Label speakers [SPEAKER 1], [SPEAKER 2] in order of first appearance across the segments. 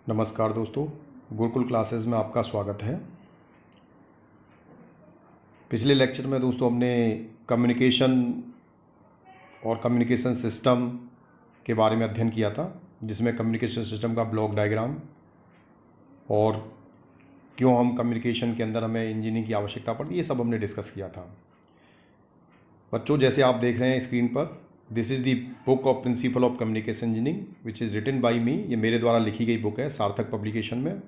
[SPEAKER 1] नमस्कार दोस्तों, गुरुकुल क्लासेस में आपका स्वागत है। पिछले लेक्चर में दोस्तों हमने कम्युनिकेशन और कम्युनिकेशन सिस्टम के बारे में अध्ययन किया था, जिसमें कम्युनिकेशन सिस्टम का ब्लॉक डायग्राम और क्यों हम कम्युनिकेशन के अंदर हमें इंजीनियरिंग की आवश्यकता पड़ती है, ये सब हमने डिस्कस किया था। बच्चों, जैसे आप देख रहे हैं स्क्रीन पर, this is the book of principle of communication engineering which is written by me. ये मेरे द्वारा लिखी गई बुक है सार्थक पब्लिकेशन में।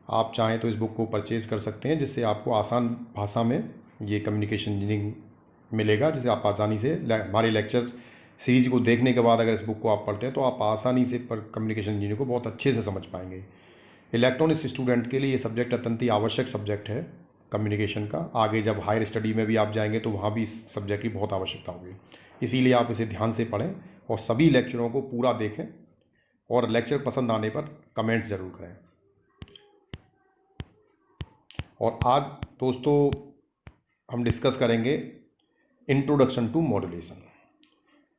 [SPEAKER 1] आप चाहें तो इस बुक को परचेज़ कर सकते हैं, जिससे आपको आसान भाषा में ये कम्युनिकेशन इंजीनियरिंग मिलेगा, जिसे आप आसानी से हमारे लेक्चर सीरीज को देखने के बाद अगर इस बुक को आप पढ़ते हैं तो आप आसानी से कम्युनिकेशन इंजीनियरिंग को बहुत अच्छे से समझ पाएंगे। इलेक्ट्रॉनिक्स स्टूडेंट के लिए ये सब्जेक्ट अत्यंत ही आवश्यक सब्जेक्ट है कम्युनिकेशन का। आगे जब हायर स्टडी में भी आप जाएंगे तो वहाँ भी इस सब्जेक्ट की बहुत आवश्यकता होगी, इसीलिए आप इसे ध्यान से पढ़ें और सभी लेक्चरों को पूरा देखें और लेक्चर पसंद आने पर कमेंट्स ज़रूर करें। और आज दोस्तों हम डिस्कस करेंगे इंट्रोडक्शन टू मॉड्यूलेशन।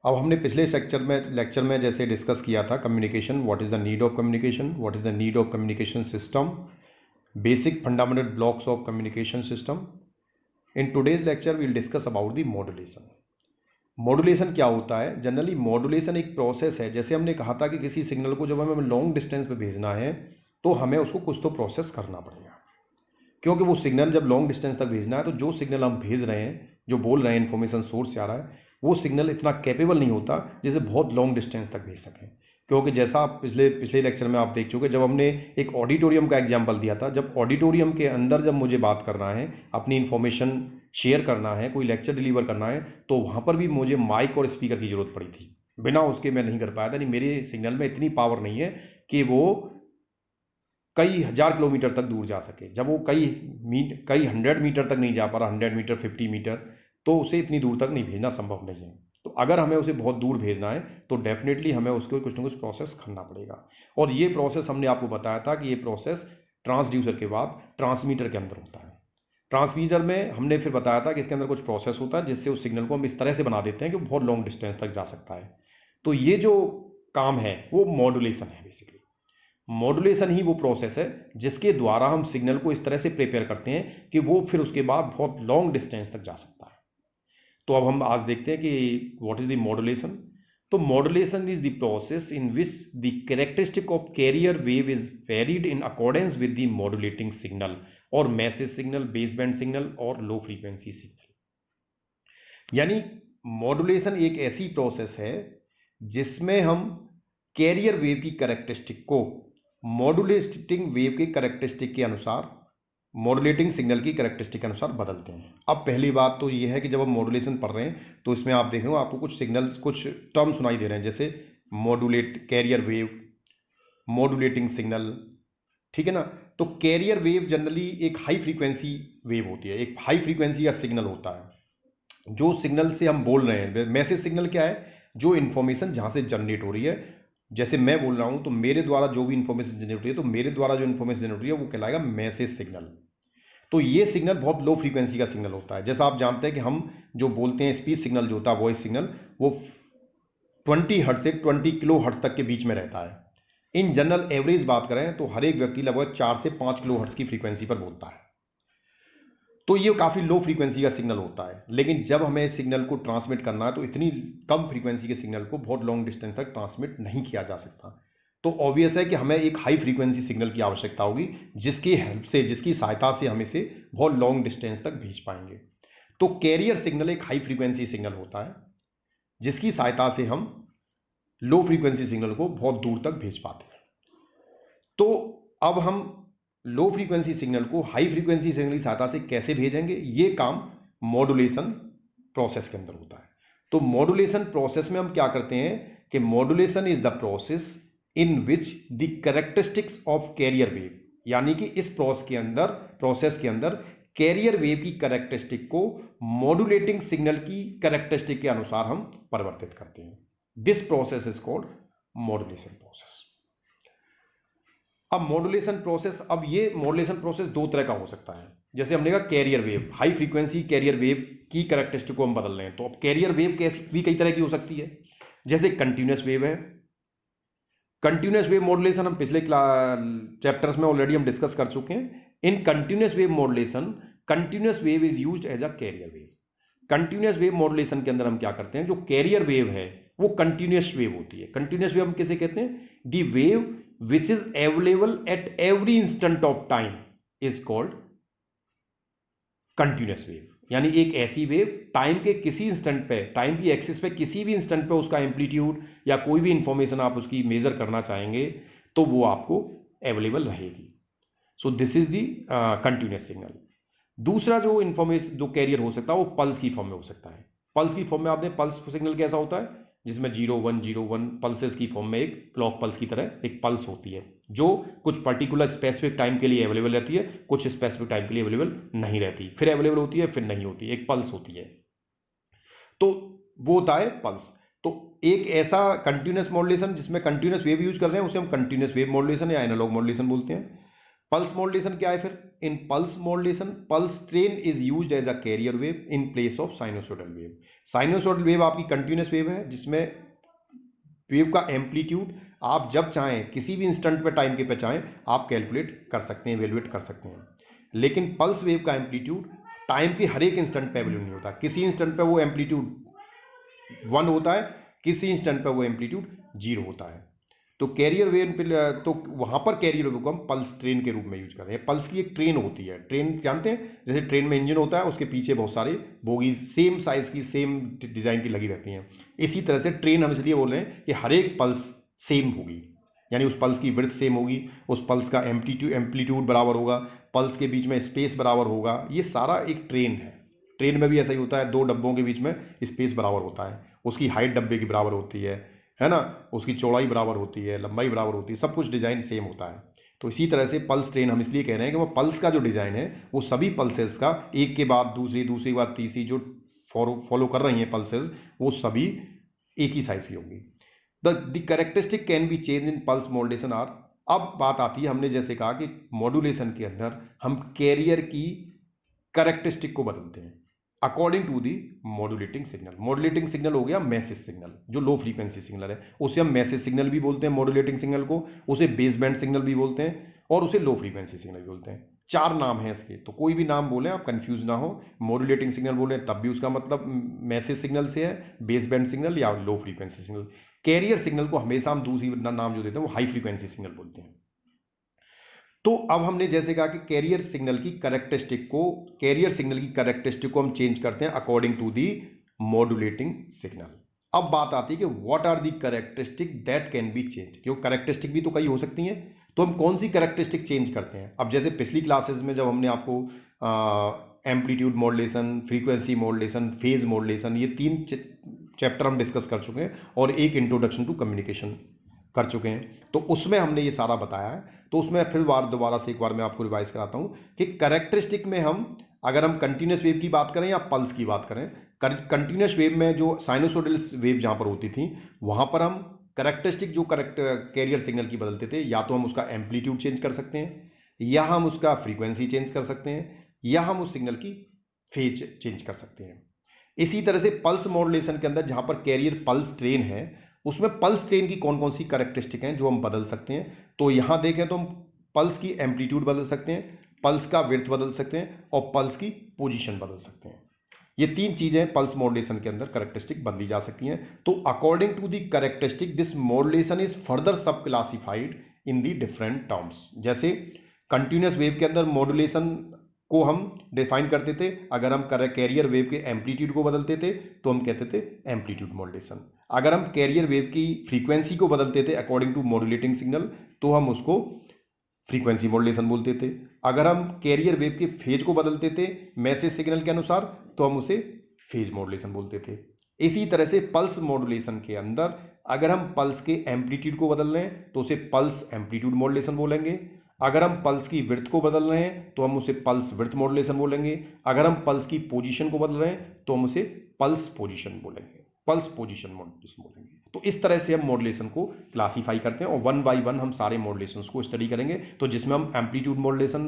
[SPEAKER 1] अब हमने पिछले लेक्चर में जैसे डिस्कस किया था communication, what is the need of communication, what is the need of communication system, basic fundamental blocks of communication system. In today's lecture we'll discuss about the modulation. Modulation क्या होता है? Generally modulation एक process है। जैसे हमने कहा था कि किसी सिग्नल को जब हमें लॉन्ग डिस्टेंस पे भेजना है तो हमें उसको कुछ तो प्रोसेस करना पड़ेगा, क्योंकि वो सिग्नल जब लॉन्ग डिस्टेंस तक भेजना है तो जो सिग्नल हम भेज रहे हैं, जो बोल रहे हैं, इन्फॉर्मेशन सोर्स से आ रहा है, वो सिग्नल इतना कैपेबल नहीं होता जिसे बहुत लॉन्ग डिस्टेंस तक भेज सकें। क्योंकि जैसा आप पिछले लेक्चर में आप देख चुके, जब हमने एक ऑडिटोरियम का एग्जाम्पल दिया था, जब ऑडिटोरियम के अंदर जब मुझे बात करना है, अपनी इन्फॉर्मेशन शेयर करना है, कोई लेक्चर डिलीवर करना है, तो वहाँ पर भी मुझे माइक और स्पीकर की ज़रूरत पड़ी थी। बिना उसके मैं नहीं कर पाया था। नहीं, मेरे सिग्नल में इतनी पावर नहीं है कि वो कई हज़ार किलोमीटर तक दूर जा सके। जब वो कई 100 मीटर तक नहीं जा पा रहा, 100 मीटर, 50 मीटर, तो उसे इतनी दूर तक नहीं भेजना संभव नहीं है। तो अगर हमें उसे बहुत दूर भेजना है तो डेफिनेटली हमें उसको कुछ ना कुछ प्रोसेस करना पड़ेगा। और ये प्रोसेस हमने आपको बताया था कि ये प्रोसेस ट्रांसड्यूसर के बाद ट्रांसमीटर के अंदर होता है। ट्रांसमीटर में हमने फिर बताया था कि इसके अंदर कुछ प्रोसेस होता है जिससे उस सिग्नल को हम इस तरह से बना देते हैं कि बहुत लॉन्ग डिस्टेंस तक जा सकता है। तो ये जो काम है वो मॉड्यूलेशन है। बेसिकली मॉड्यूलेशन ही वो प्रोसेस है जिसके द्वारा हम सिग्नल को इस तरह से प्रिपेयर करते हैं कि वो फिर उसके बाद बहुत लॉन्ग डिस्टेंस तक जा सकता है। तो अब हम आज देखते हैं कि व्हाट इज द मॉड्यूलेशन। तो modulation is the process in which the characteristic of carrier wave is varied in accordance with the modulating signal और message signal, base band signal और लो फ्रीक्वेंसी सिग्नल। यानी modulation एक ऐसी process है जिसमें हम carrier wave की characteristic को मॉड्यूलेटिंग वेव के कैरेक्टरिस्टिक के अनुसार, मॉड्यूलेटिंग सिग्नल की कैरेक्टरिस्टिक के अनुसार बदलते हैं। अब पहली बात तो ये है कि जब हम मॉड्यूलेशन पढ़ रहे हैं तो इसमें आप देख रहे हो आपको कुछ सिग्नल्स, कुछ टर्म सुनाई दे रहे हैं, जैसे modulate, carrier wave, modulating signal, ठीक है ना। तो कैरियर वेव जनरली एक हाई फ्रीक्वेंसी वेव होती है, एक हाई फ्रीक्वेंसी का सिग्नल होता है। जो सिग्नल से हम बोल रहे हैं, मैसेज सिग्नल क्या है? जो इन्फॉर्मेशन जहाँ से जनरेट हो रही है, जैसे मैं बोल रहा हूँ तो मेरे द्वारा जो भी इन्फॉर्मेशन जनरेट हो रही है, तो मेरे द्वारा जो इन्फॉर्मेशन जनरेट हो रही है वो कहलाएगा मैसेज सिग्नल। तो ये सिग्नल बहुत लो फ्रीक्वेंसी का सिग्नल होता है। जैसा आप जानते हैं कि हम जो बोलते हैं स्पीच सिग्नल जो होता है, वॉइस सिग्नल, वो 20 हर्ट्ज से 20 किलो हर्ट्ज तक के बीच में रहता है। इन जनरल एवरेज बात करें तो हर एक व्यक्ति लगभग 4 से 5 किलो हर्ट्ज की फ्रीक्वेंसी पर बोलता है। तो ये काफ़ी लो फ्रीक्वेंसी का सिग्नल होता है। लेकिन जब हमें सिग्नल को ट्रांसमिट करना है तो इतनी कम फ्रीक्वेंसी के सिग्नल को बहुत लॉन्ग डिस्टेंस तक ट्रांसमिट नहीं किया जा सकता। तो ऑब्वियस है कि हमें एक हाई फ्रीक्वेंसी सिग्नल की आवश्यकता होगी, जिसकी हेल्प से, जिसकी सहायता से हम इसे बहुत लॉन्ग डिस्टेंस तक भेज पाएंगे। तो कैरियर सिग्नल एक हाई फ्रीक्वेंसी सिग्नल होता है जिसकी सहायता से हम लो फ्रीक्वेंसी सिग्नल को बहुत दूर तक भेज पाते हैं। तो अब हम लो फ्रीक्वेंसी सिग्नल को हाई फ्रीक्वेंसी सिग्नल की सहायता से कैसे भेजेंगे, ये काम मॉड्यूलेशन प्रोसेस के अंदर होता है। तो मॉड्यूलेशन प्रोसेस में हम क्या करते हैं कि modulation is the process in which the characteristics of carrier wave, यानी कि इस प्रोसेस के अंदर कैरियर वेव की कैरेक्टरिस्टिक को मॉड्यूलेटिंग सिग्नल की कैरेक्टरिस्टिक के अनुसार हम परिवर्तित करते हैं। This process is called modulation process. अब मॉड्यूलेशन प्रोसेस, अब ये मॉड्यूलेशन प्रोसेस दो तरह का हो सकता है। जैसे हमने कहा carrier wave, high frequency career wave की कैरेक्टरिस्टिक को हम बदल रहे हैं, तो अब कैरियर वेव कैसी भी कई तरह की हो सकती है। जैसे कंटिन्यूस वेव है, कंटिन्यूस वेव मॉड्यूलेशन हम पिछले चैप्टर्स में ऑलरेडी हम डिस्कस कर चुके हैं। In continuous wave modulation, continuous wave is used as a carrier wave. Continuous wave modulation के अंदर हम क्या करते हैं, जो कैरियर वेव है वो कंटिन्यूस वेव होती है। कंटिन्यूस वेव हम किसे कहते हैं, the wave which is available at every instant of time is called continuous wave. यानी एक ऐसी वेव टाइम के किसी इंस्टेंट पे, टाइम की एक्सिस पे किसी भी इंस्टेंट पे उसका एम्पलीट्यूड या कोई भी इंफॉर्मेशन आप उसकी मेजर करना चाहेंगे तो वो आपको अवेलेबल रहेगी। सो this is the continuous signal. दूसरा जो इंफॉर्मेशन, जो कैरियर हो सकता है वो पल्स की फॉर्म में हो सकता है। पल्स की फॉर्म में आपने पल्स सिग्नल कैसा होता है, जिसमें 0 1 0 1 पल्सेस की फॉर्म में एक क्लॉक पल्स की तरह एक पल्स होती है जो कुछ पर्टिकुलर स्पेसिफिक टाइम के लिए अवेलेबल रहती है, कुछ स्पेसिफिक टाइम के लिए अवेलेबल नहीं रहती, फिर अवेलेबल होती है फिर नहीं होती, एक पल्स होती है। तो वो होता है पल्स। तो एक ऐसा कंटिन्यूस मॉड्यूलेशन जिसमें कंटिन्यूस वेव यूज कर रहे हैं उसे हम कंटिन्यूस वेव मॉड्यूलेशन या एनालॉग मॉड्यूलेशन बोलते हैं। पल्स मॉड्यूलेशन क्या है फिर, in pulse modulation pulse train is used as a carrier wave in place of sinusoidal wave. Sinusoidal wave आपकी कंटिन्यूस वेव है जिसमें वेव का एम्पलीट्यूड आप जब चाहें किसी भी इंस्टेंट पे टाइम के पे चाहें आप कैलकुलेट कर सकते हैं, एवेलुएट कर सकते हैं। लेकिन पल्स वेव का एम्पलीट्यूड टाइम के हर एक इंस्टेंट पे अवेलेबल नहीं होता। किसी इंस्टेंट पे वो एम्पलीट्यूड 1 होता है, किसी इंस्टेंट पे वो एम्पलीट्यूड 0 होता है। तो कैरियर वेव, तो वहां पर कैरियर वेव को हम पल्स ट्रेन के रूप में यूज कर रहे हैं। पल्स की एक ट्रेन होती है, ट्रेन जानते हैं जैसे ट्रेन में इंजन होता है उसके पीछे बहुत सारे बोगी सेम साइज की सेम डिजाइन की लगी रहती हैं। इसी तरह से ट्रेन हम इसलिए बोल रहे हैं कि हर एक पल्स सेम होगी, यानी उस पल्स की विड्थ सेम होगी, उस पल्स का एम्पलीट्यूड बराबर होगा, पल्स के बीच में स्पेस बराबर होगा। ये सारा एक ट्रेन है। ट्रेन में भी ऐसा ही होता है, 2 डब्बों के बीच में स्पेस बराबर होता है, उसकी हाइट डब्बे की बराबर होती है ना, उसकी चौड़ाई बराबर होती है, लंबाई बराबर होती है, सब कुछ डिज़ाइन सेम होता है। तो इसी तरह से पल्स ट्रेन हम इसलिए कह रहे हैं कि वो पल्स का जो डिज़ाइन है वो सभी पल्सेस का एक के बाद दूसरी, दूसरी के बाद तीसरी जो फॉलो कर रही हैं पल्सेस वो सभी एक ही साइज की होंगी। The characteristic can be change in pulse modulation are. अब बात आती है, हमने जैसे कहा कि मॉड्यूलेशन के अंदर हम कैरियर की कैरेक्टरिस्टिक को बदलते हैं according to the modulating signal. Modulating signal हो गया मैसेज सिग्नल, जो लो फ्रीक्वेंसी सिग्नल है उसे हम मैसेज सिग्नल भी बोलते हैं मॉड्यूलेटिंग सिग्नल को, उसे बेस बैंड सिग्नल भी बोलते हैं और उसे लो फ्रीक्वेंसी सिग्नल भी बोलते हैं। 4 नाम हैं इसके, तो कोई भी नाम बोले आप कंफ्यूज ना हो। मॉड्यूलेटिंग सिग्नल बोले तब भी उसका मतलब मैसेज सिग्नल से है, बेस बैंड सिग्नल या लो फ्रीक्वेंसी सिग्नल। कैरियर सिग्नल को हमेशा हम दूसरी नाम जो देते हैं वो हाई फ्रीक्वेंसी सिग्नल बोलते हैं। तो अब हमने जैसे कहा कि कैरियर सिग्नल की कैरेक्टरिस्टिक को हम चेंज करते हैं according to the modulating signal. अब बात आती है कि what are the characteristic that can be change. क्योंकि कैरेक्टरिस्टिक भी तो कई हो सकती हैं, तो हम कौन सी कैरेक्टरिस्टिक चेंज करते हैं। अब जैसे पिछली क्लासेस में जब हमने आपको amplitude modulation, frequency modulation, phase modulation, ये 3 चैप्टर हम डिस्कस कर चुके हैं और एक इंट्रोडक्शन टू कम्युनिकेशन कर चुके हैं, तो उसमें हमने ये सारा बताया है। तो उसमें फिर दोबारा से एक बार मैं आपको रिवाइज कराता हूँ कि कैरेक्टरिस्टिक में हम अगर हम कंटिन्यूस वेव की बात करें या पल्स की बात करें, कंटिन्यूस वेव में जो साइनोसोडल वेव जहाँ पर होती थी वहाँ पर हम कैरेक्टरिस्टिक जो कैरियर सिग्नल की बदलते थे, या तो हम उसका एम्पलीट्यूड चेंज कर सकते हैं, या हम उसका फ्रीक्वेंसी चेंज कर सकते हैं, या हम उस सिग्नल की फेज चेंज कर सकते हैं। इसी तरह से पल्स मॉड्यूलेशन के अंदर जहाँ पर कैरियर पल्स ट्रेन है उसमें पल्स ट्रेन की कौन कौन सी कैरेक्टरिस्टिक हैं जो हम बदल सकते हैं। तो यहाँ देखें तो हम पल्स की एम्पलीट्यूड बदल सकते हैं, पल्स का विड्थ बदल सकते हैं और पल्स की पोजीशन बदल सकते हैं। ये 3 चीजें पल्स मॉड्यूलेशन के अंदर कैरेक्टरिस्टिक बदली जा सकती हैं। तो according to the characteristic this modulation is further subclassified in the different terms. जैसे कंटिन्यूस वेव के अंदर मॉड्यूलेशन को हम डिफाइन करते थे, अगर हम कैरियर वेव के एम्पलीट्यूड को बदलते थे तो हम कहते थे एम्पलीट्यूड मॉड्यूलेशन। अगर हम कैरियर वेव की फ्रीक्वेंसी को बदलते थे अकॉर्डिंग टू मॉड्यूलेटिंग सिग्नल तो हम उसको फ्रीक्वेंसी मॉड्यूलेशन बोलते थे। अगर हम कैरियर वेव के फेज को बदलते थे मैसेज सिग्नल के अनुसार तो हम उसे फेज मॉड्यूलेशन बोलते थे। इसी तरह से पल्स मॉड्यूलेशन के अंदर अगर हम पल्स के एम्पलीट्यूड को बदल रहे हैं तो उसे पल्स एम्पलीट्यूड मॉड्यूलेशन बोलेंगे। अगर हम पल्स की विड्थ को बदल रहे हैं तो हम उसे पल्स विड्थ मॉड्यूलेशन बोलेंगे। अगर हम पल्स की पोजीशन को बदल रहे हैं तो हम उसे पल्स पोजीशन बोलेंगे, पल्स पोजीशन मॉड्यूलेशन बोलेंगे। तो इस तरह से हम मॉड्यूलेशन को क्लासीफाई करते हैं और 1 बाय 1 हम सारे मॉड्यूलेशंस को स्टडी करेंगे। तो जिसमें हम amplitude modulation,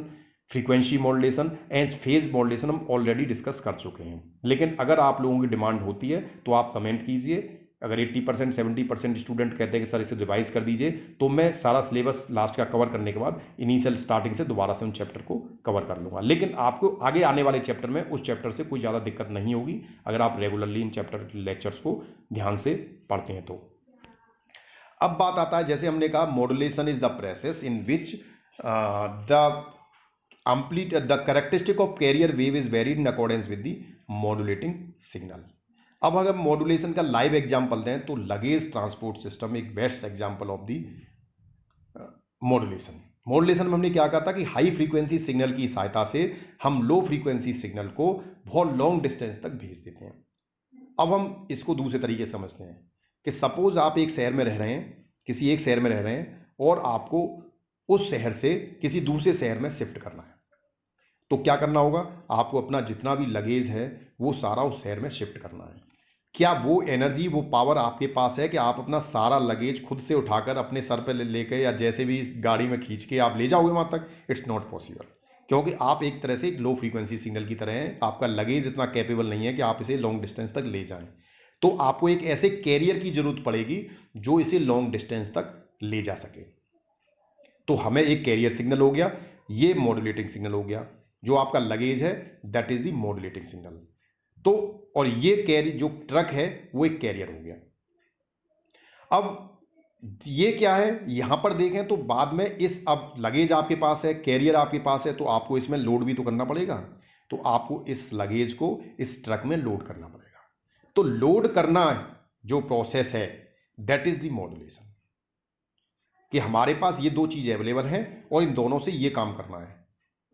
[SPEAKER 1] frequency modulation and phase modulation हम ऑलरेडी डिस्कस कर चुके हैं। लेकिन अगर आप लोगों की डिमांड होती है तो आप कमेंट कीजिए, अगर 80% 70% स्टूडेंट कहते हैं कि सर इसे रिवाइज कर दीजिए, तो मैं सारा सिलेबस लास्ट का कवर करने के बाद इनिशियल स्टार्टिंग से दोबारा से उन चैप्टर को कवर कर लूँगा। लेकिन आपको आगे आने वाले चैप्टर में उस चैप्टर से कोई ज़्यादा दिक्कत नहीं होगी अगर आप रेगुलरली इन चैप्टर लेक्चर्स को ध्यान से पढ़ते हैं तो। अब बात आता है, जैसे हमने कहा modulation is the process in which the characteristic of carrier wave is varied in accordance with the modulating signal. अब अगर मॉड्यूलेशन का लाइव एग्जांपल दें तो लगेज ट्रांसपोर्ट सिस्टम एक best example of the modulation. Modulation में हमने क्या कहा था कि हाई फ्रीक्वेंसी सिग्नल की सहायता से हम लो फ्रीक्वेंसी सिग्नल को बहुत लॉन्ग डिस्टेंस तक भेज देते हैं। अब हम इसको दूसरे तरीके से समझते हैं कि सपोज आप एक शहर में रह रहे हैं, किसी एक शहर में रह रहे हैं और आपको उस शहर से किसी दूसरे शहर में शिफ्ट करना है, तो क्या करना होगा, आपको अपना जितना भी लगेज है वो सारा उस शहर में शिफ्ट करना है। क्या वो एनर्जी, वो पावर आपके पास है कि आप अपना सारा लगेज खुद से उठाकर अपने सर पर लेकर या जैसे भी गाड़ी में खींच के आप ले जाओगे वहाँ तक? इट्स नॉट पॉसिबल, क्योंकि आप एक तरह से एक लो फ्रीक्वेंसी सिग्नल की तरह हैं। आपका लगेज इतना कैपेबल नहीं है कि आप इसे लॉन्ग डिस्टेंस तक ले जाएं। तो आपको एक ऐसे कैरियर की जरूरत पड़ेगी जो इसे लॉन्ग डिस्टेंस तक ले जा सके। तो हमें एक कैरियर सिग्नल हो गया, ये मॉड्यूलेटिंग सिग्नल हो गया। जो आपका लगेज है that is the modulating signal. तो और ये कैरियर जो ट्रक है वो एक कैरियर हो गया। अब ये क्या है, यहां पर देखें तो बाद में इस, अब लगेज आपके पास है, कैरियर आपके पास है, तो आपको इसमें लोड भी तो करना पड़ेगा। तो आपको इस लगेज को इस ट्रक में लोड करना पड़ेगा। तो लोड करना जो प्रोसेस है दैट इज द मॉड्यूलेशन, कि हमारे पास ये दो चीज अवेलेबल हैं और इन दोनों से ये काम करना है,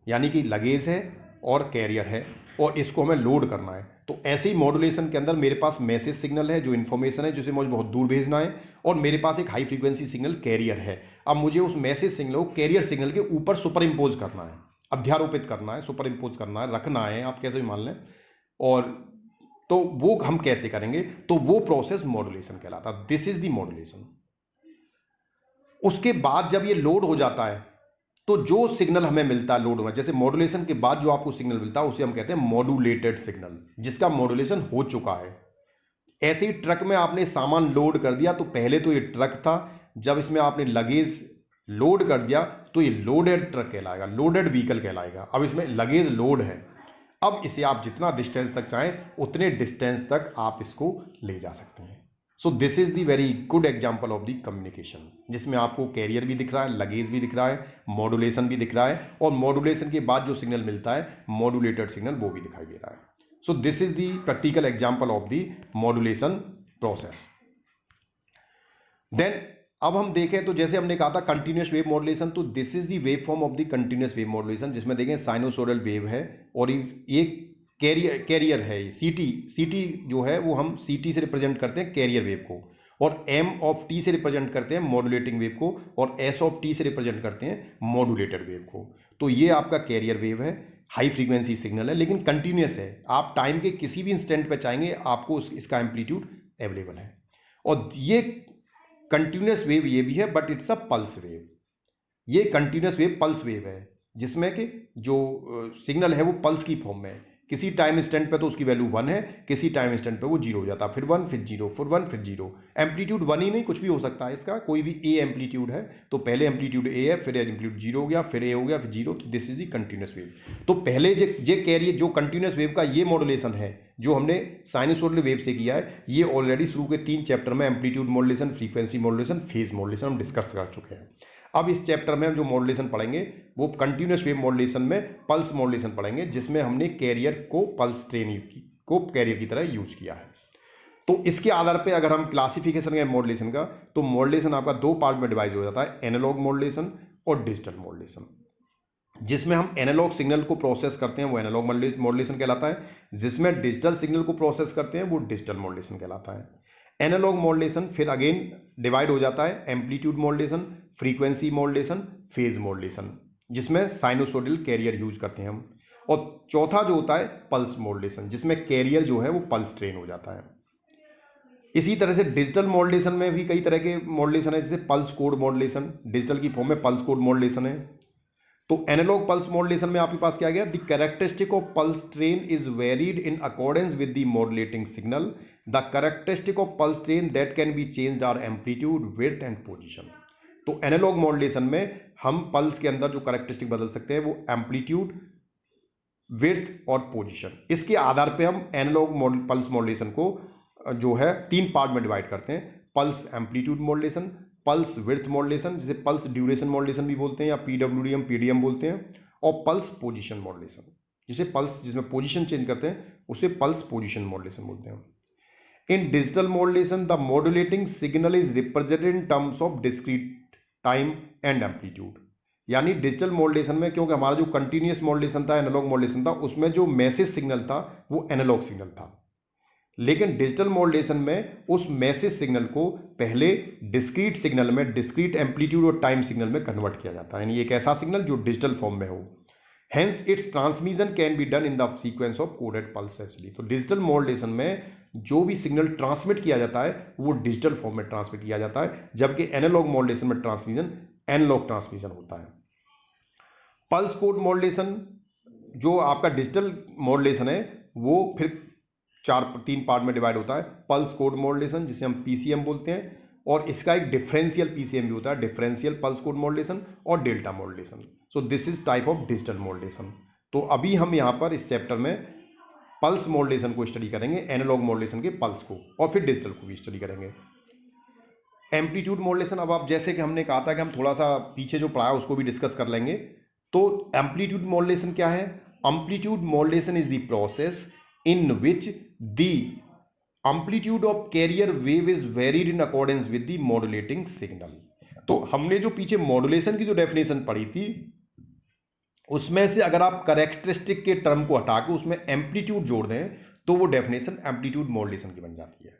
[SPEAKER 1] यानी कि लगेज है और कैरियर है और इसको हमें लोड करना है। तो ऐसे ही मॉड्यूलेशन के अंदर मेरे पास मैसेज सिग्नल है, जो इन्फॉर्मेशन है जिसे मुझे बहुत दूर भेजना है, और मेरे पास एक हाई फ्रीक्वेंसी सिग्नल कैरियर है। अब मुझे उस मैसेज सिग्नल को कैरियर सिग्नल के ऊपर सुपर इम्पोज करना है, अध्यारोपित करना है, सुपर इम्पोज करना है, रखना है, आप कैसे भी मान लें। और तो वो हम कैसे करेंगे, तो वो प्रोसेस मॉड्यूलेशन कहलाता है। This is the modulation. उसके बाद जब ये लोड हो जाता है तो जो सिग्नल हमें मिलता है लोड में, जैसे मॉड्यूलेशन के बाद जो आपको सिग्नल मिलता है उसे हम कहते हैं मॉड्यूलेटेड सिग्नल, जिसका मॉड्यूलेशन हो चुका है। ऐसे ही ट्रक में आपने सामान लोड कर दिया, तो पहले तो ये ट्रक था, जब इसमें आपने लगेज लोड कर दिया तो ये लोडेड ट्रक कहलाएगा, लोडेड व्हीकल कहलाएगा। अब इसमें लगेज लोड है, अब इसे आप जितना डिस्टेंस तक चाहें उतने डिस्टेंस तक आप इसको ले जा सकते हैं। सो this is the very good example of the communication, जिसमें आपको कैरियर भी दिख रहा है, लगेज भी दिख रहा है, मॉड्यूलेशन भी दिख रहा है, और मॉड्यूलेशन के बाद जो सिग्नल मिलता है मॉड्यूलेटेड सिग्नल वो भी दिखाई दे रहा है। So this is the practical example of the modulation process. Then अब हम देखें तो जैसे हमने कहा था कंटिन्यूस वेव मॉड्यूलेशन, तो this is the wave form of the continuous wave modulation, जिसमें देखें साइनोसोडल वेव है और ये कैरियर है। सीटी जो है वो हम सीटी से रिप्रेजेंट करते हैं कैरियर वेव को, और एम ऑफ टी से रिप्रेजेंट करते हैं मॉड्यूलेटिंग वेव को, और एस ऑफ टी से रिप्रेजेंट करते हैं मॉड्यूलेटेड वेव को। तो ये आपका कैरियर वेव है, हाई फ्रीक्वेंसी सिग्नल है लेकिन कंटिन्यूस है। आप टाइम के किसी भी इंस्टेंट पे चाहेंगे आपको इसका एम्पलीट्यूड अवेलेबल है। और ये कंटिन्यूस वेव ये भी है, but it's a pulse wave. ये कंटिन्यूस वेव पल्स वेव है, जिसमें कि जो सिग्नल है वो पल्स की फॉर्म में है। किसी टाइम इंस्टेंट पे तो उसकी वैल्यू 1 है, किसी टाइम इंस्टेंट पे वो 0 हो जाता है, फिर 1 फिर 0 फिर 1 फिर 0। एम्पलीट्यूड 1 ही नहीं, कुछ भी हो सकता है इसका, कोई भी ए एम्पलीट्यूड है तो पहले एम्पलीट्यूड ए है, फिर एम्पलीट्यूड 0 हो गया, फिर ए हो गया, फिर 0। तो this is the continuous wave. तो पहले ये कैरियर जो कंटिन्यूस वेव का ये मॉड्यूलेशन है जो हमने साइनसोइडल वेव से किया है, ये ऑलरेडी शुरू के 3 चैप्टर में amplitude modulation, frequency modulation, phase modulation हम डिस्कस कर चुके हैं। अब इस चैप्टर में हम जो मॉड्यूलेशन पढ़ेंगे वो कंटिन्यूस वेव मॉड्यूलेशन में पल्स मॉड्यूलेशन पढ़ेंगे, जिसमें हमने कैरियर को पल्स ट्रेन को कैरियर की तरह यूज किया है। तो इसके आधार पे अगर हम क्लासिफिकेशन करें मॉड्यूलेशन का, तो मॉड्यूलेशन आपका 2 पार्ट में डिवाइड हो जाता है, एनालॉग मॉड्यूलेशन और डिजिटल मॉड्यूलेशन। जिसमें हम एनालॉग सिग्नल को प्रोसेस करते हैं वो एनालॉग मॉड्यूलेशन कहलाता है, जिसमें डिजिटल सिग्नल को प्रोसेस करते हैं वो डिजिटल मॉड्यूलेशन कहलाता है। एनालॉग मॉड्यूलेशन फिर अगेन डिवाइड हो जाता है amplitude modulation, frequency modulation, phase modulation, जिसमें साइनोसोइडल कैरियर यूज करते हैं हम। और चौथा जो होता है पल्स मॉड्यूलेशन, जिसमें कैरियर जो है वो पल्स ट्रेन हो जाता है। इसी तरह से डिजिटल मॉड्यूलेशन में भी कई तरह के मॉड्यूलेशन है, जैसे पल्स कोड मॉड्यूलेशन, डिजिटल की फॉर्म में पल्स कोड मॉड्यूलेशन है। तो एनालॉग पल्स मॉड्यूलेशन में आपके पास क्या गया, the characteristic of pulse train is varied in accordance with the modulating signal the characteristic of pulse train that can be changed are amplitude, width and position. तो analog modulation में हम pulse के अंदर जो कैरेक्टरिस्टिक बदल सकते हैं वो एम्पलीट्यूड, विड्थ और पोजीशन। इसके आधार पे हम एनालॉग पल्स मॉड्यूलेशन को जो है 3 पार्ट में डिवाइड करते हैं। Pulse amplitude modulation, pulse width modulation जिसे पल्स ड्यूरेशन मॉड्यूलेशन भी बोलते हैं या पीडब्ल्यूडीएम पीडीएम बोलते हैं, और पल्स पोजीशन मॉड्यूलेशन जिसे पल्स जिसमें पोजीशन चेंज करते हैं उसे पल्स पोजीशन मॉड्यूलेशन बोलते हैं। इन digital modulation the modulating signal is represented in terms of discrete time and amplitude. यानी डिजिटल मॉड्यूलेशन में क्योंकि हमारा जो कंटिन्यूस मॉड्यूलेशन था, एनालॉग मॉड्यूलेशन था, उसमें जो मैसेज सिग्नल था वो एनालॉग सिग्नल था, लेकिन डिजिटल मॉड्यूलेशन में उस मैसेज सिग्नल को पहले डिस्क्रीट सिग्नल में, डिस्क्रीट एम्पलीट्यूड और टाइम सिग्नल में कन्वर्ट किया जाता है, यानी एक ऐसा सिग्नल जो डिजिटल फॉर्म में हो। Hence it's transmission can be done in the sequence of coded pulse actually. तो डिजिटल मॉड्यूलेशन में जो भी सिग्नल ट्रांसमिट किया जाता है वो डिजिटल फॉर्म में ट्रांसमिट किया जाता है, जबकि एनालॉग मॉड्यूलेशन में ट्रांसमिशन एनालॉग ट्रांसमिशन होता है। पल्स कोड मॉड्यूलेशन जो आपका डिजिटल मॉड्यूलेशन है वो फिर 3 पार्ट में डिवाइड होता है। पल्स कोड मॉड्यूलेशन जिसे हम पीसीएम बोलते हैं, और इसका एक डिफरेंशियल पीसीएम भी होता है, डिफरेंशियल पल्स कोड मॉड्यूलेशन और delta modulation. So this is type of digital modulation. तो अभी हम यहाँ पर इस चैप्टर में पल्स मॉड्यूलेशन को स्टडी करेंगे, एनालॉग मॉड्यूलेशन के पल्स को, और फिर डिजिटल को भी स्टडी करेंगे। एम्पलीट्यूड मॉड्यूलेशन, अब आप जैसे कि हमने कहा था कि हम थोड़ा सा पीछे जो पढ़ा उसको भी डिस्कस कर लेंगे। तो एम्पलीट्यूड मॉड्यूलेशन क्या है? Amplitude modulation is the process in which the amplitude of carrier wave is varied in accordance with the modulating signal। तो हमने जो पीछे मॉड्यूलेशन की जो डेफिनेशन पढ़ी थी उसमें से अगर आप कैरेक्टरिस्टिक के टर्म को हटा के उसमें एम्पलीट्यूड जोड़ दें तो वो डेफिनेशन एम्पलीट्यूड मॉड्यूलेशन की बन जाती है,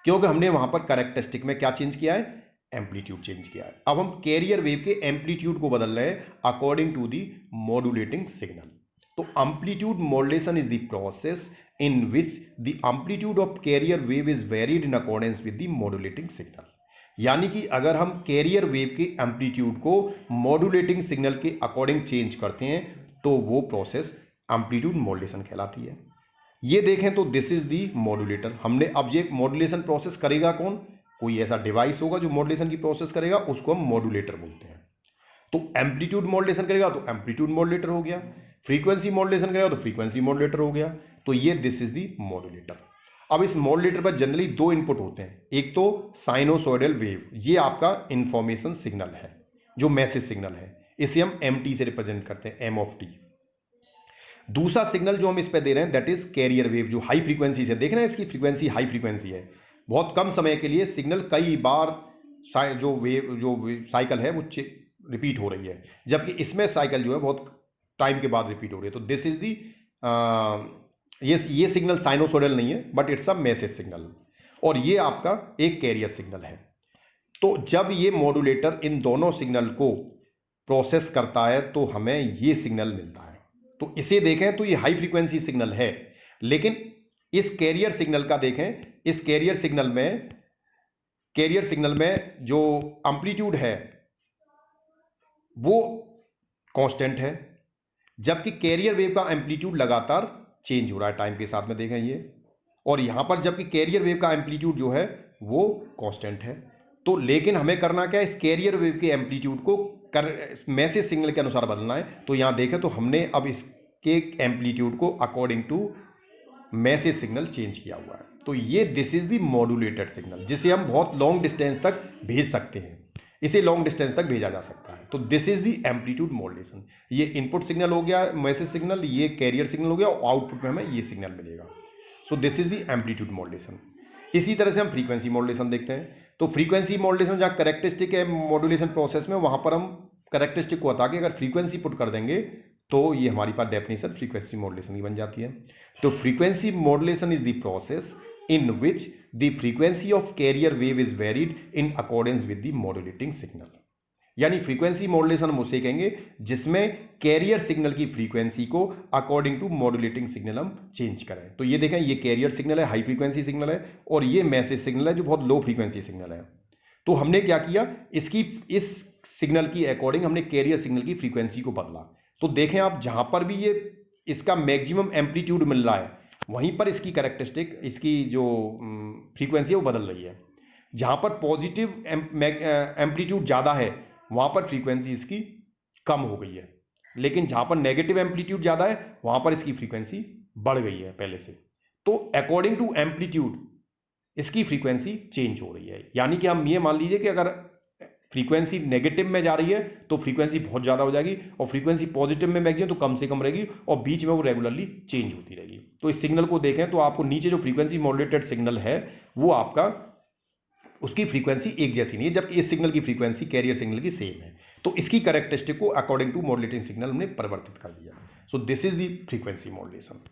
[SPEAKER 1] क्योंकि हमने वहां पर कैरेक्टरिस्टिक में क्या चेंज किया है? एम्पलीट्यूड चेंज किया है। अब हम कैरियर वेव के एम्पलीट्यूड को बदल रहे हैं according to the modulating signal. तो amplitude modulation is the process in which the amplitude of carrier wave is varied in accordance with the modulating signal। यानी कि अगर हम कैरियर वेव के एम्पलीट्यूड को मॉड्यूलेटिंग सिग्नल के अकॉर्डिंग चेंज करते हैं तो वो प्रोसेस एम्पलीट्यूड मॉड्यूलेशन कहलाती है। ये देखें तो दिस इज दी मॉड्यूलेटर। हमने अब ये मॉड्यूलेशन प्रोसेस करेगा कौन? कोई ऐसा डिवाइस होगा जो मॉड्यूलेशन की प्रोसेस करेगा, उसको हम मॉड्यूलेटर बोलते हैं। तो एम्पलीट्यूड मॉड्यूलेशन करेगा तो एम्पलीट्यूड मॉड्यूलेटर हो गया, फ्रीक्वेंसी मॉड्यूलेशन करेगा तो फ्रीक्वेंसी मॉड्यूलेटर हो गया। तो ये दिस इज दी मॉड्यूलेटर। अब इस मॉड्यूलेटर पर जनरली 2 इनपुट होते हैं, एक तो साइनोसॉइडल वेव, ये आपका इंफॉर्मेशन सिग्नल है जो मैसेज सिग्नल है, इसे हम एमटी से रिप्रेजेंट करते हैं, एम ऑफ टी। दूसरा सिग्नल जो हम इस पर दे रहे हैं दैट इज कैरियर वेव, जो हाई फ्रीक्वेंसी से, देख रहे हैं इसकी फ्रीक्वेंसी हाई फ्रीक्वेंसी है, बहुत कम समय के लिए सिग्नल कई बार जो साइकिल है वो रिपीट हो रही है, जबकि इसमें साइकिल जो है बहुत टाइम के बाद रिपीट हो रही है। तो दिस इज दी ये सिग्नल साइनोसॉइडल नहीं है but it's a message signal, और ये आपका एक कैरियर सिग्नल है। तो जब ये मॉड्यूलेटर इन दोनों सिग्नल को प्रोसेस करता है तो हमें ये सिग्नल मिलता है। तो इसे देखें तो ये हाई फ्रीक्वेंसी सिग्नल है, लेकिन इस कैरियर सिग्नल का देखें, इस कैरियर सिग्नल में जो एम्पलीट्यूड है वो कांस्टेंट है, जबकि कैरियर वेव का एम्पलीट्यूड लगातार चेंज हो रहा है टाइम के साथ में, देखें ये, और यहां पर जबकि कैरियर वेव का एम्पलीट्यूड जो है वो कांस्टेंट है। तो लेकिन हमें करना क्या है? इस कैरियर वेव के एम्पलीट्यूड को मैसेज सिग्नल के अनुसार बदलना है। तो यहां देखें तो हमने अब इसके एम्पलीट्यूड को according to message signal change किया हुआ है। तो ये this is the modulated signal, जिसे हम बहुत लॉन्ग डिस्टेंस तक भेज सकते हैं, इसे लॉन्ग डिस्टेंस तक भेजा जा सकता है। तो this is the amplitude modulation. ये इनपुट सिग्नल हो गया मैसेज सिग्नल, ये कैरियर सिग्नल हो गया, और आउटपुट में हमें ये सिग्नल मिलेगा। सो this is the amplitude modulation. इसी तरह से हम फ्रीक्वेंसी मॉड्यूलेशन देखते हैं। तो फ्रीक्वेंसी मॉड्यूलेशन जहाँ कैरेक्टरिस्टिक है मॉड्यूलेशन प्रोसेस में, वहां पर हम कैरेक्टरिस्टिक को हटा के अगर फ्रीक्वेंसी पुट कर देंगे तो ये हमारी पास डेफिनेशन फ्रीक्वेंसी मॉड्यूलेशन की बन जाती है। तो frequency modulation is the process in which the frequency of carrier wave is varied in accordance with the modulating signal। यानी फ्रीक्वेंसी मॉड्यूलेशन हम उसे कहेंगे जिसमें कैरियर सिग्नल की फ्रीक्वेंसी को अकॉर्डिंग टू मॉड्यूलेटिंग सिग्नल हम चेंज करें। तो ये देखें, ये कैरियर सिग्नल है, हाई फ्रीक्वेंसी सिग्नल है, और ये मैसेज सिग्नल है जो बहुत लो फ्रीक्वेंसी सिग्नल है। तो हमने क्या किया, इस सिग्नल की अकॉर्डिंग हमने कैरियर सिग्नल की फ्रीक्वेंसी को बदला। तो देखें आप, जहां पर भी ये इसका मैक्सिमम एम्पलीट्यूड मिल रहा है वहीं पर इसकी कैरेक्टरिस्टिक, इसकी जो फ्रीक्वेंसी है वो बदल रही है। जहाँ पर पॉजिटिव एम्पलीट्यूड ज़्यादा है वहाँ पर फ्रीक्वेंसी इसकी कम हो गई है, लेकिन जहाँ पर नेगेटिव एम्पलीट्यूड ज़्यादा है वहाँ पर इसकी फ्रीक्वेंसी बढ़ गई है पहले से। तो अकॉर्डिंग टू एम्पलीट्यूड इसकी फ्रीक्वेंसी चेंज हो रही है। यानी कि हम ये मान लीजिए कि अगर फ्रीक्वेंसी नेगेटिव में जा रही है तो फ्रीक्वेंसी बहुत ज़्यादा हो जाएगी, और फ्रीक्वेंसी पॉजिटिव में रहेगी तो कम से कम रहेगी, और बीच में वो रेगुलरली चेंज होती रहेगी। तो इस सिग्नल को देखें तो आपको नीचे जो फ्रीक्वेंसी मॉड्यूलेटेड सिग्नल है वो आपका, उसकी फ्रीक्वेंसी एक जैसी नहीं है, जबकि इस सिग्नल की फ्रीक्वेंसी कैरियर सिग्नल की सेम है। तो इसकी कैरेक्टरिस्टिक को अकॉर्डिंग टू मॉड्यूलेटिंग सिग्नल हमने परिवर्तित कर दिया। सो this is the frequency modulation.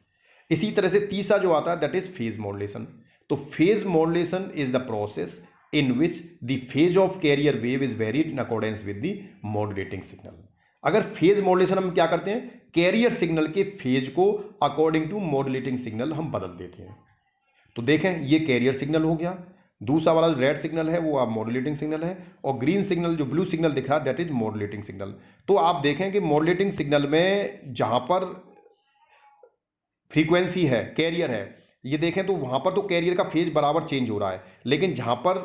[SPEAKER 1] इसी तरह से तीसरा जो आता है दैट इज फेज मॉड्यूलेशन। तो phase modulation is the process in which the phase of carrier wave is varied in accordance with the modulating signal। अगर फेज मॉड्यूलेशन हम क्या करते हैं, कैरियर सिग्नल के फेज को अकॉर्डिंग टू मॉड्यूलेटिंग सिग्नल हम बदल देते हैं। तो देखें ये कैरियर सिग्नल हो गया, दूसरा वाला रेड सिग्नल है वो आप मॉड्यूलेटिंग सिग्नल है, और ग्रीन सिग्नल जो ब्लू सिग्नल दिख रहा है दैट इज मॉड्यूलेटिंग सिग्नल। तो आप देखें कि मॉड्यूलेटिंग सिग्नल में जहां पर फ्रीक्वेंसी है, कैरियर है, ये देखें तो वहां पर तो कैरियर का फेज बराबर चेंज हो रहा है, लेकिन जहां पर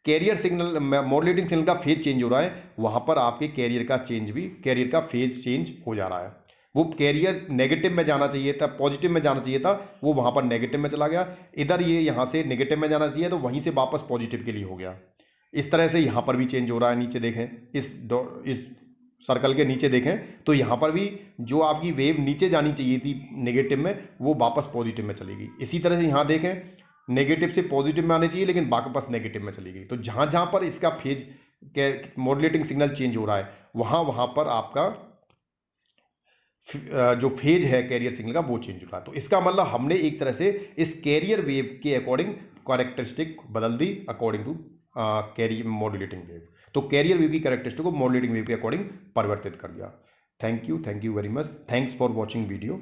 [SPEAKER 1] कैरियर सिग्नल मॉड्यूलेटिंग सिग्नल का फेज चेंज हो रहा है वहां पर आपके कैरियर का चेंज भी, कैरियर का फेज चेंज हो जा रहा है। वो कैरियर नेगेटिव में जाना चाहिए था, पॉजिटिव में जाना चाहिए था, वो वहां पर नेगेटिव में चला गया। इधर ये यहां से नेगेटिव में जाना चाहिए तो वहीं से वापस पॉजिटिव के लिए हो गया। इस तरह से यहां पर भी चेंज हो रहा है। नीचे देखें, इस सर्कल के नीचे देखें तो यहाँ पर भी जो आपकी वेव नीचे जानी चाहिए थी नेगेटिव में वो वापस पॉजिटिव में चली गई। इसी तरह से यहाँ देखें, नेगेटिव से पॉजिटिव में आनी चाहिए लेकिन वापस नेगेटिव में चली गई। तो जहाँ जहाँ पर इसका फेज मॉड्यूलेटिंग सिग्नल चेंज हो रहा है वहाँ पर आपका जो फेज है कैरियर सिग्नल का वो चेंज हो रहा है। तो इसका मतलब हमने एक तरह से इस कैरियर वेव के अकॉर्डिंग कैरेक्टरिस्टिक बदल दी according to carrier modulating wave. तो कैरियर वेव की कैरेक्टरिस्टिक को मॉड्यूलेटिंग वेव के अकॉर्डिंग परिवर्तित कर दिया। Thank you very much. Thanks for watching video.